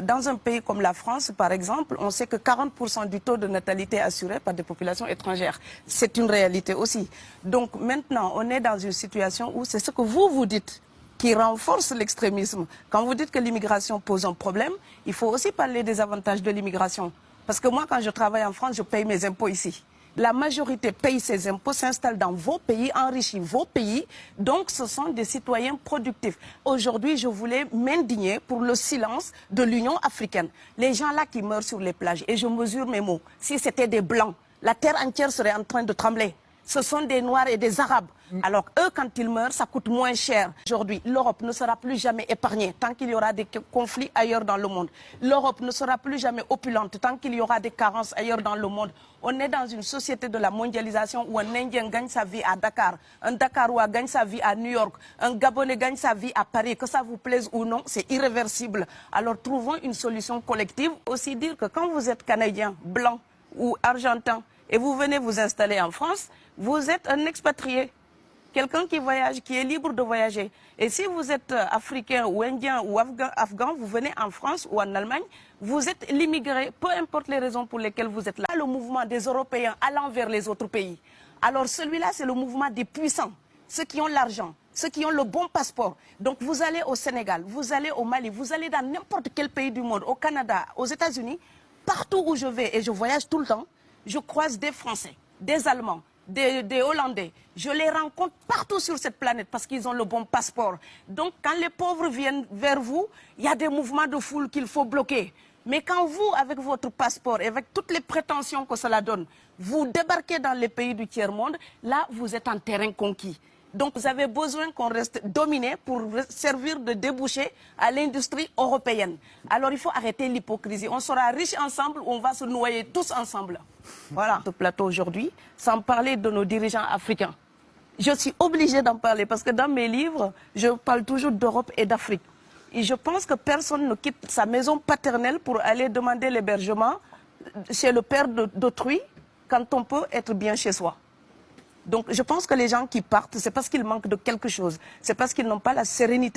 Dans un pays comme la France, par exemple, on sait que 40% du taux de natalité est assuré par des populations étrangères. C'est une réalité aussi. Donc maintenant, on est dans une situation où c'est ce que vous dites qui renforce l'extrémisme. Quand vous dites que l'immigration pose un problème, il faut aussi parler des avantages de l'immigration. Parce que moi, quand je travaille en France, je paye mes impôts ici. La majorité paye ses impôts, s'installe dans vos pays, enrichit vos pays. Donc, ce sont des citoyens productifs. Aujourd'hui, je voulais m'indigner pour le silence de l'Union africaine. Les gens là qui meurent sur les plages, et je mesure mes mots, si c'était des Blancs, la terre entière serait en train de trembler. Ce sont des Noirs et des Arabes. Alors eux, quand ils meurent, ça coûte moins cher. Aujourd'hui, l'Europe ne sera plus jamais épargnée tant qu'il y aura des conflits ailleurs dans le monde. L'Europe ne sera plus jamais opulente tant qu'il y aura des carences ailleurs dans le monde. On est dans une société de la mondialisation où un Indien gagne sa vie à Dakar, un Dakarois gagne sa vie à New York, un Gabonais gagne sa vie à Paris. Que ça vous plaise ou non, c'est irréversible. Alors trouvons une solution collective. Aussi dire que quand vous êtes Canadien, Blanc ou Argentin, et vous venez vous installer en France, vous êtes un expatrié. Quelqu'un qui voyage, qui est libre de voyager. Et si vous êtes africain ou indien ou afghan, vous venez en France ou en Allemagne, vous êtes l'immigré, peu importe les raisons pour lesquelles vous êtes là. Le mouvement des Européens allant vers les autres pays. Alors celui-là, c'est le mouvement des puissants, ceux qui ont l'argent, ceux qui ont le bon passeport. Donc vous allez au Sénégal, vous allez au Mali, vous allez dans n'importe quel pays du monde, au Canada, aux États-Unis, partout où je vais, et je voyage tout le temps, je croise des Français, des Allemands, des Hollandais. Je les rencontre partout sur cette planète parce qu'ils ont le bon passeport. Donc quand les pauvres viennent vers vous, il y a des mouvements de foule qu'il faut bloquer. Mais quand vous, avec votre passeport et avec toutes les prétentions que cela donne, vous débarquez dans les pays du tiers-monde, là vous êtes en terrain conquis. Donc vous avez besoin qu'on reste dominé pour servir de débouché à l'industrie européenne. Alors il faut arrêter l'hypocrisie. On sera riches ensemble ou on va se noyer tous ensemble. Voilà. Ce plateau aujourd'hui, sans parler de nos dirigeants africains. Je suis obligée d'en parler parce que dans mes livres, je parle toujours d'Europe et d'Afrique. Et je pense que personne ne quitte sa maison paternelle pour aller demander l'hébergement chez le père d'autrui quand on peut être bien chez soi. Donc je pense que les gens qui partent, c'est parce qu'ils manquent de quelque chose. C'est parce qu'ils n'ont pas la sérénité.